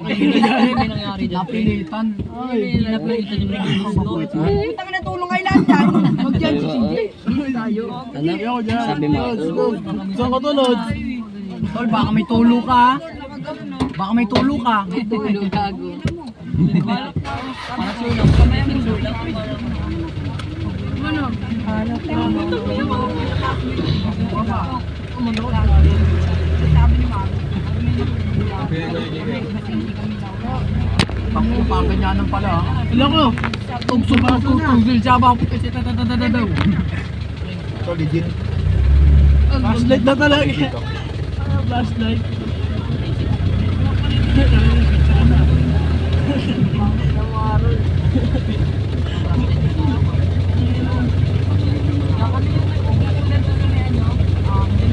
May nangyari dyan. Napilitan. Napilitan yung gusto. Tama na tulong kay lahat dyan. Mag-dyan si Cindy. Sabi mo. Saan ka tulod? Tol, baka may tulo ka. Baka may tulo ka. Tulog gago. Para sulang. Kamay ang sulang. Pangganyanan pala. Ilan ko? Tugsul siya ba? Kasi tatadadadaw. Ito, legit. Flashlight na talaga. Flashlight.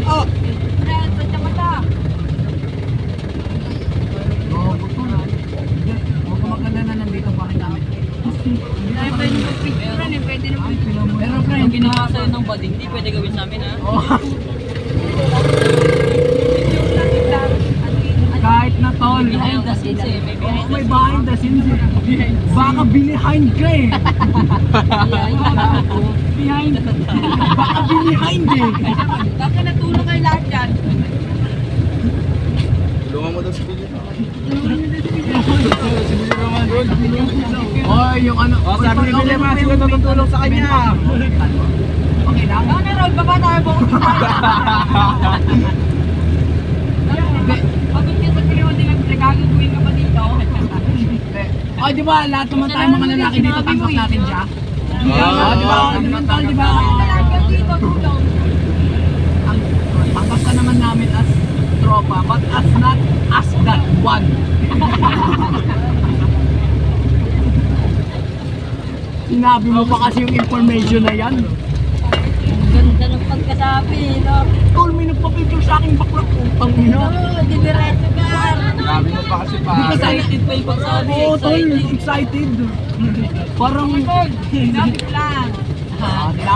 Oh! Pero friend, ginawa sa'yo ng bading, hindi pwede gawin sa amin ha. Kahit na tol. Behind the scenes eh. May behind the scenes eh. Baka behind ka eh. Behind. Baka behind eh. Baka natulong kay lahat dyan. Tulungan mo daw si Billy. Oh, yung ano. Sabi ni Billy, sino tutulong sa kanya? Okay lang. Ano na Rod, baba tayo buong Pagod ka sa period din nagagawin ka pa dito. Oh, di ba lahat naman tayo mga lalaki dito tanggap natin siya? Oh, di ba? Tol, di ba? Talagang dito, tulong. Tanggap ka naman namin as tropa, but as not as that one. Sinabi mo pa kasi yung information na yan. Ganda ng pagkasabi, no? Tol, may nagpa-picture sa aking bakla. Utang ina. Didiretso ka. Sabi mo pa kasi pa. Excited pa yung pagsabi. Oo, tol, excited. Parang... Dapat lang.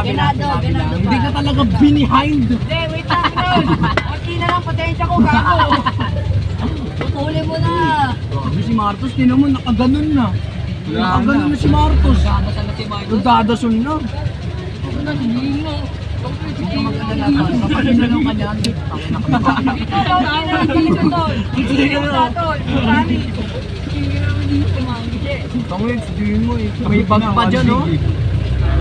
Ganado. Hindi ka talaga binihind. Hindi, wait lang Rod. Kunti na lang potensya ko, gago. Putuli mo na. Si Martos, tinan mo, nakaganon na. Nakaganon na si Martos. Sama sa natin mga ito. Nagdadasol na. Ano na, hindi mo. Kapag na lang kanya. Ito, Rod, hindi na lang dito, Tol. Hindi na Tol. Promise. Tangin, sabihin mo eh. May bag pa dyan, no?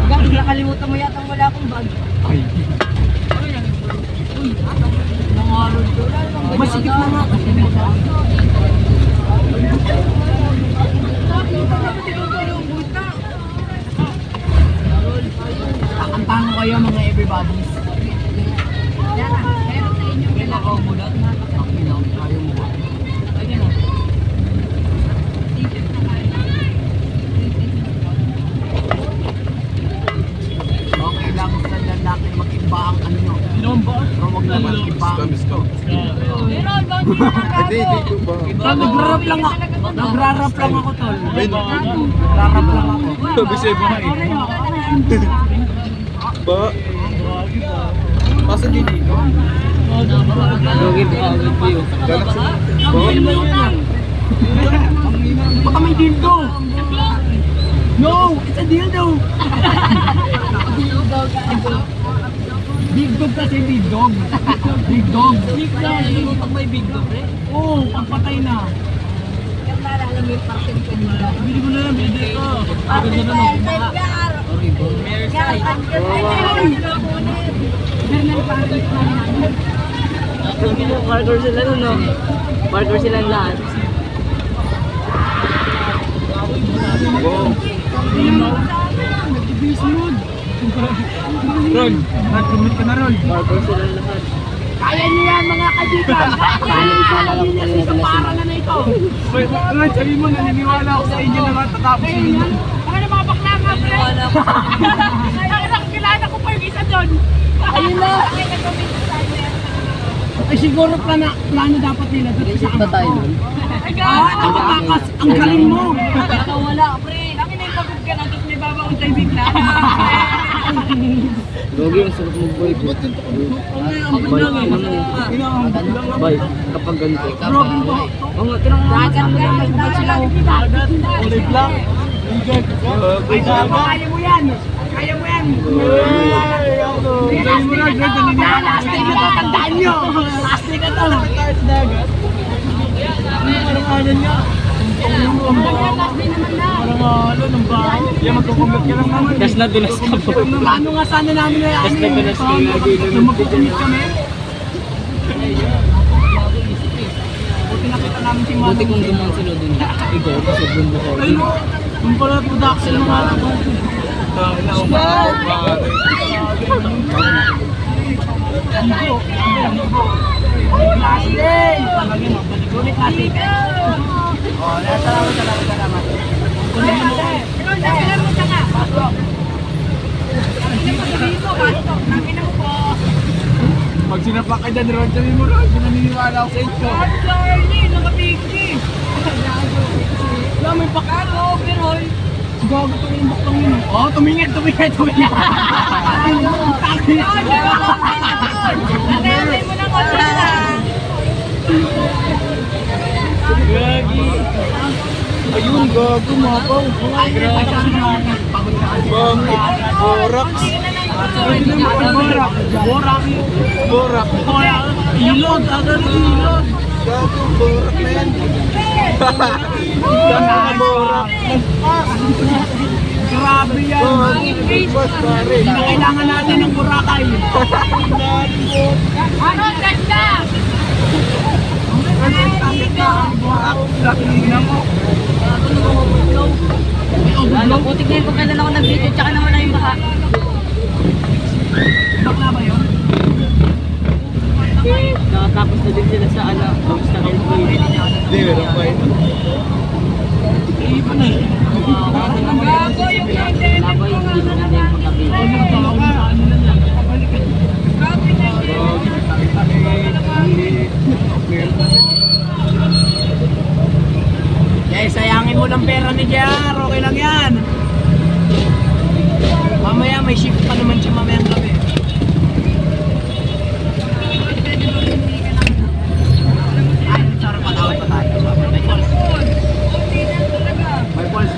Hanggang nakalimutan mo yata wala akong bag. Ay, Mga road ko. masikip na nga kasi. Kakantahan ko kayo mga everybody's. Pinakaw mo na. Ayaw mo ba? Ayun na. Okay lang sa lalaki mag-iba ang ano nyo. Pero wag naman iba ang Gusto. Pero, Rod, hindi na lang Hindi, gago. dito ba? Nagrarap lang ako. Nagrarap lang ako, tol. Wait. Nagrarap lang ako. Bisay ba nga Ba? Pasan din dito. Lugit ka, good view. Galaxy. Ba? Baka may dildo. No, it's a dildo. Big dog kasi big dog. Big dog. Big lang. Pag may big dog eh. Oo, ang patay na. Yung naalala mo yung parking ko nila. Bili mo na yan, bili ko. Parking ko, Edgar. Meron Gar, side. andyan na yun. Parkour sila nun, no? Parkour sila lahat. Nag-ibis mood. Rol, nag-commit ka na, Rol. Parkour sila lahat. Kaya niyo yan, mga kaibigan. Kaya niyo sa paralan na ito. Wait, sabi mo, naniniwala ako sa inyo na matatapos ninyo. Ano na mga bakla nga, pre? Wala ko. Nakilala ko pa yung isa doon. Ayun na. Ay siguro plano dapat nila doon sa Ba tayo nun? nakatakas. Ang galing mo. Wala, pre. Kami na yung pagod ka na, tapos may babaon tayo bigla. Gogi, ang sarap mag-boy ko. Bay, kapag ganito. Oo nga, Dagat ka, dagat sila. Kulay black. Ay, kaya mo yan! Kaya mo yan! Plastic na to, tandaan nyo! Plastic na to! Parang ano niya. Parang ano, ng baho. Yan, magkukumbat ka lang naman. Gas na dulas ka po. Ano nga sana namin na yan? Gas na dulas ka. Magkukumit kami. Buti nakita namin si Mano. Buti kung dumaan sila dun. Ikaw, kasi dun mo ko. Ay, no. Yung pala production ng mga ako. Pag sinapak ka dyan, Ron, sabi mo, Ron, naniniwala ako sa ito. Charlie, nakapigsi. Wala, may pakalo, pero... Gago to yung baklang yun. Oh, tumingin. Nakayatay mo ng kontra lang. Gagi. Ayun, gago, mapaw. Bangit. Borax. Borak. Ilog. Agad ilog. Gago, borak na yan. Borak. Grabe yan. Hindi na kailangan natin ng Boracay. Ano, ganda? Ano, putik na yung pagkanda ako nag-video, tsaka naman na yung baka. Bakla ba yun? Nakatapos na din sila sa ano, tapos na kayo. Hindi, meron pa yun. Iipan na eh. Gago yung content. Labay, hindi na din yung pagkabili. Copy na yun. Eh, sayangin mo ng pera ni JR. Okay lang yan. Mamaya may shift pa naman siya mamayang gabi. Ay, sarap patawad pa tayo. May calls. May calls.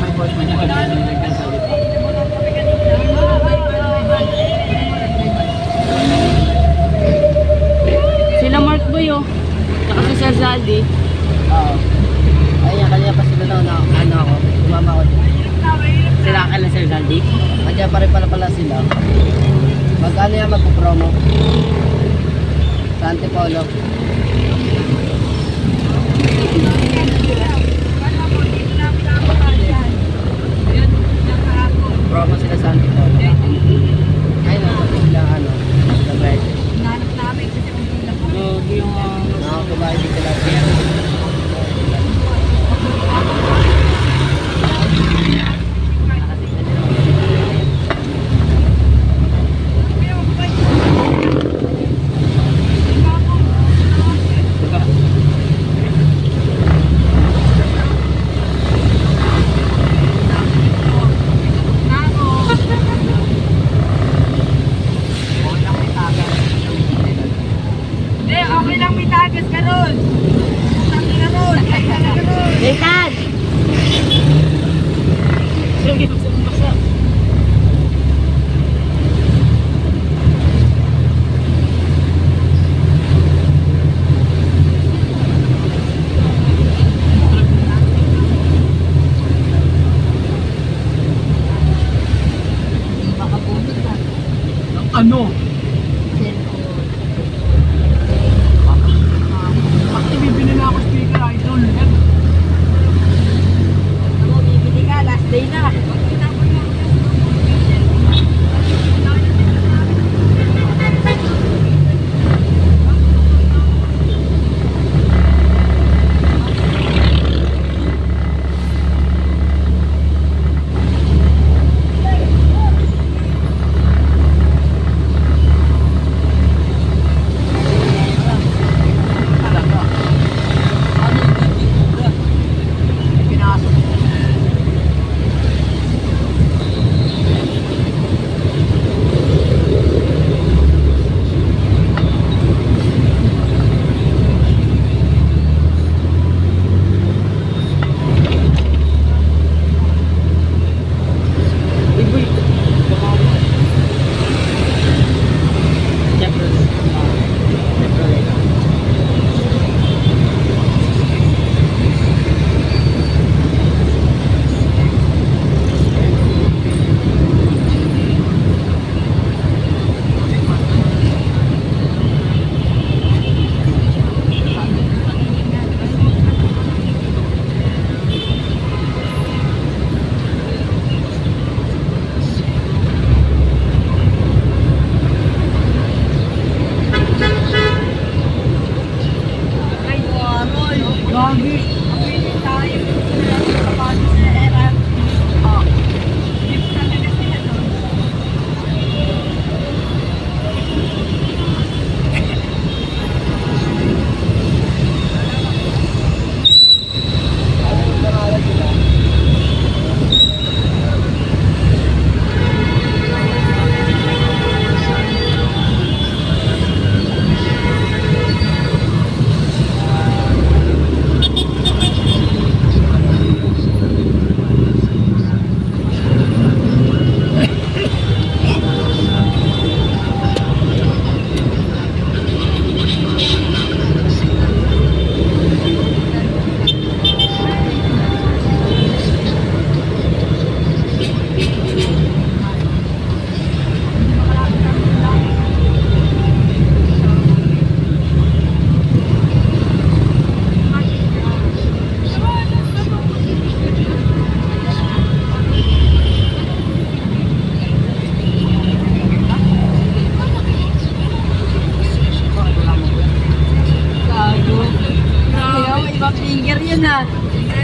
Sila Mark Boy oh. Tsaka si Sir Zaldi. Oo. Ayun, kanina pa sila na ano ako, sumama ako. Sila ka lang Sir Zaldi. Kanya pa rin pala sila. Mag-ano yan, magpo-promo? Sa Antipolo. Promo sila sa Antipolo. Ayun, sabi sila ano, nag-ride. Nanap namin kasi kung hindi lang. Yung Nakakabahay din sila. Hindi, okay lang may tagas ka ron. Tangi na ron. Nathan! Ano? Bakit bibili na ako speaker, idol?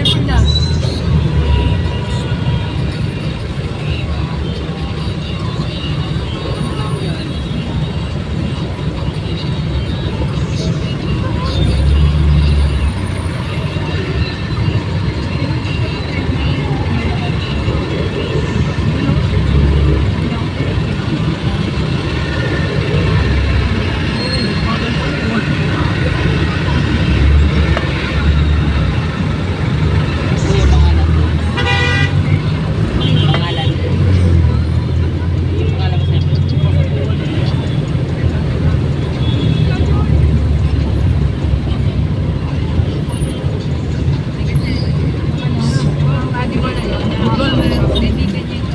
cellphone niya. Ito yung pangalan ko. Pangalan. Pangalan mo sir. Pwede mo na yun. Hindi ka dito.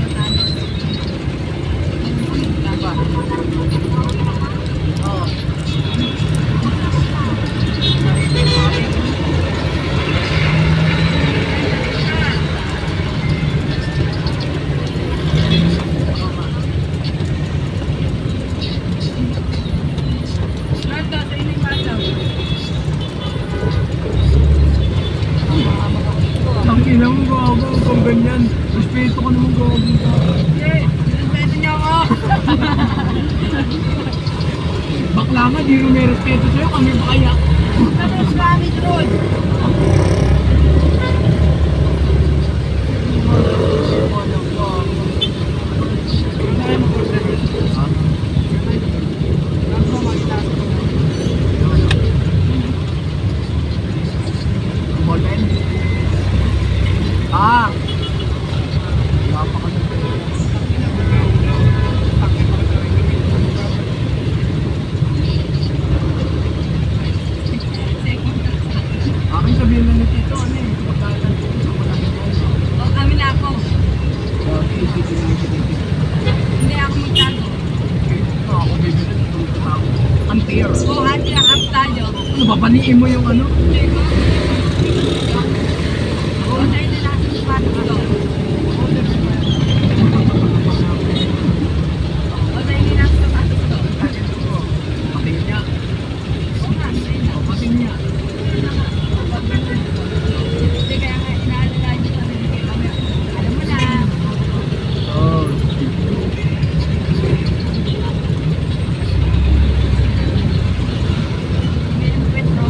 Nanda, sa inyong basaw. Ang ina mo gago kung ganyan. Respeto ko naman gago. Okay, respeto niyo ako. Bakla nga, di rin may respeto sa'yo. Kami ba kaya? Tapos kami doon. Ballpen? Ah! Wala pa kasi. Akin sabihin na ni Tito, ano eh, pagkain ng Tito, wala na tayo. O, kami na ako. Sabi, isipin na ni Tito. Hindi ako magtago. Ito, ako bibili ng tao. Unfair. O, hati na half tayo. Ano, babaniin mo yung ano? O, tayo na lahat ng pato ko. O, tayo na lahat ng pato ko. Patingin niya. O, nga, tayo na. O, patingin niya. Hindi kaya nga inaalala niyo kami. Alam mo na. Oh. May petro.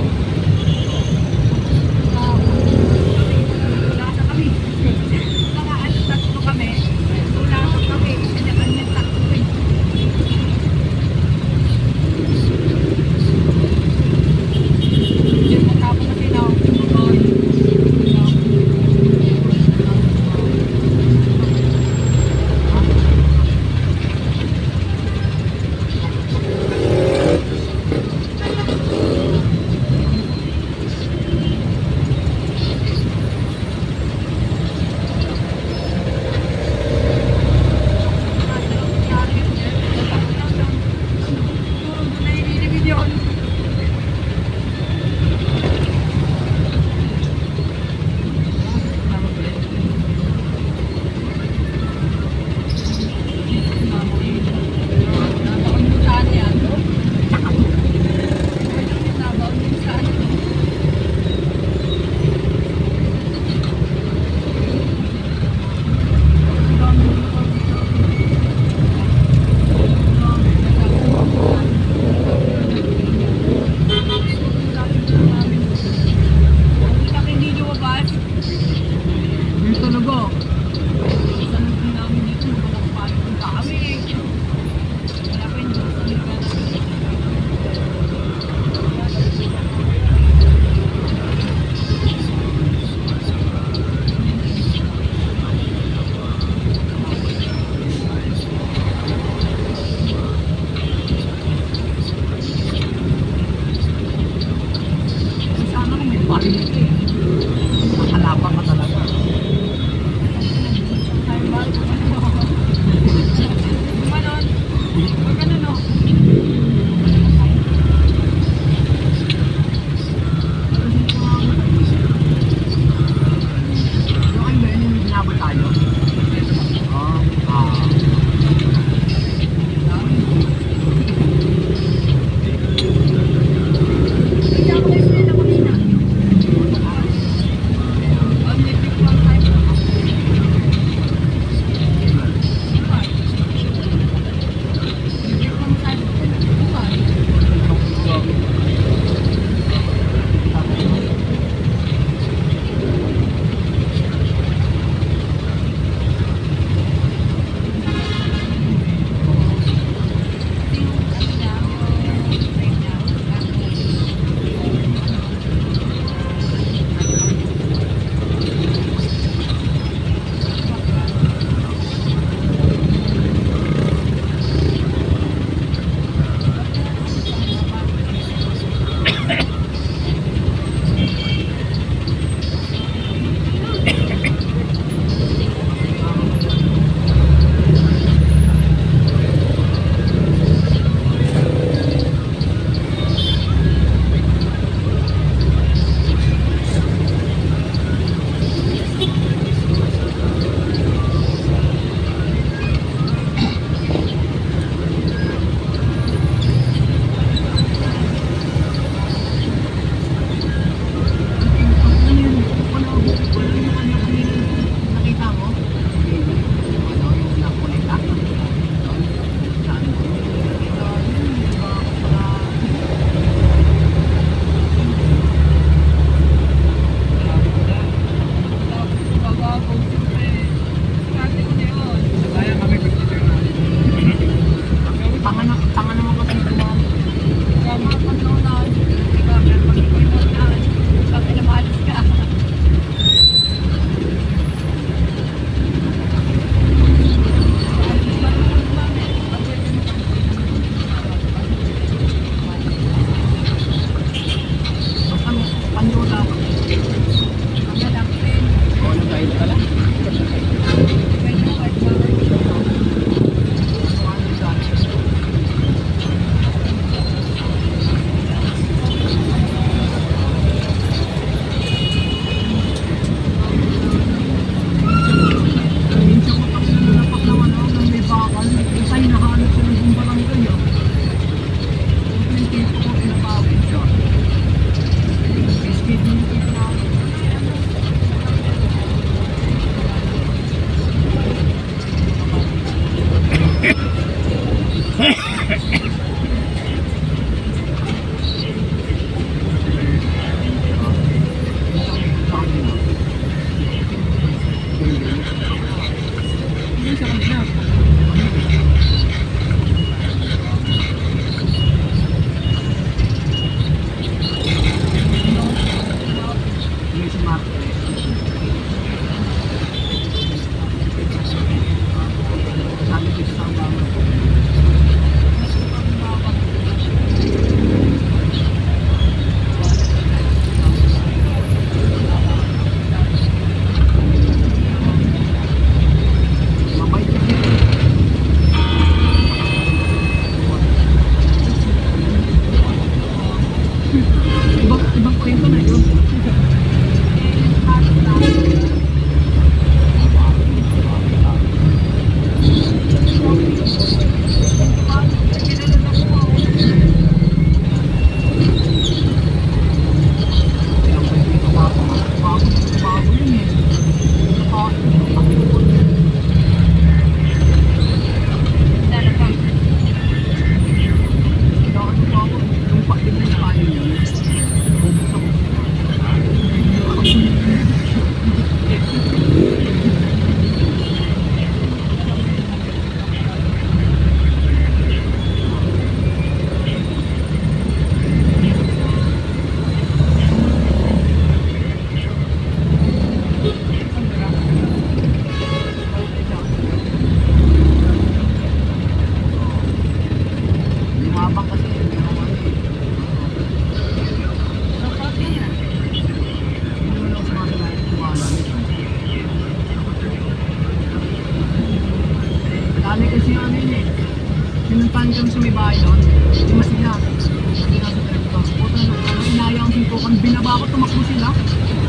Lima sila. Nasa talaga. Puta na, inaya ang suntukan. Binaba ko, tumakbo sila.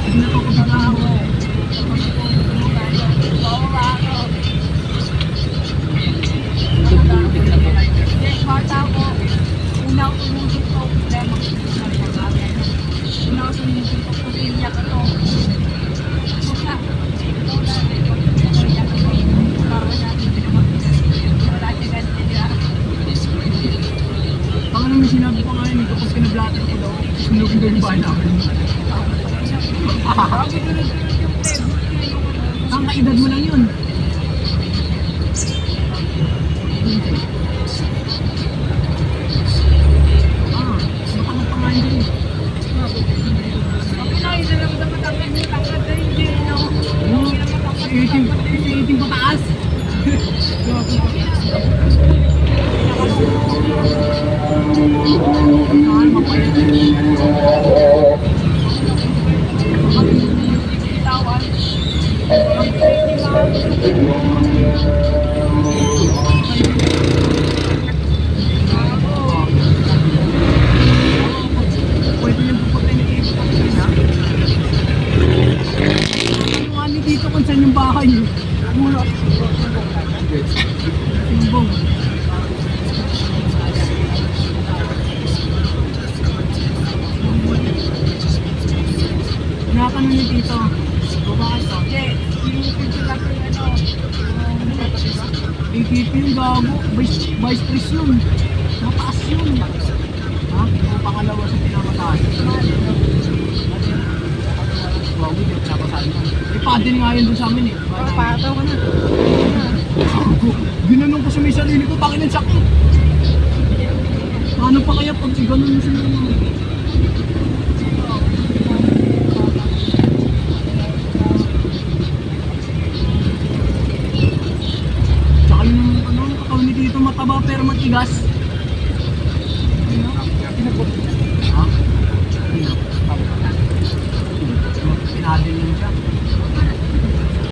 Binato ko bigla ako. Bata ko, una ako tumusok ko, problema ko sa mga una ako tumusok ko, kasi iyak ako. Pusa, ito dati, iyak ako. Parang natin, wala siya ganti niya. Ang ano may sinabi ko nga yun, kapag pinablatter ko daw, sinugin daw yung bahay namin. Sabi ko na yung playbook niya, yung Ang kaedad mo lang yun. Matangad pa nga yun. Ang pinahin na lang sa matangkad niya, tangkad na hindi rin ako. Si 18 pataas. Kalma pa yan. Pwede yung pupunta ni Eva pag na. Ano nga ni dito kung saan yung bahay niyo? Mula. Simbong. Natanong niyo dito. Bakit to? Hindi, yung picture lang yung AKP yung gago. Vice pres yun. Mataas yun. Ha? Ang pangalawa sa pinamataas. Wow, hindi ako napasali ko. Ipadin nga yun dun sa amin eh. pataw ko na. Ginanong ko sa may sarili ko, bakit ang sakit? Ano pa kaya pag ganun mo sila? Tsaka yung ano, katawan ni Tito mataba pero matigas.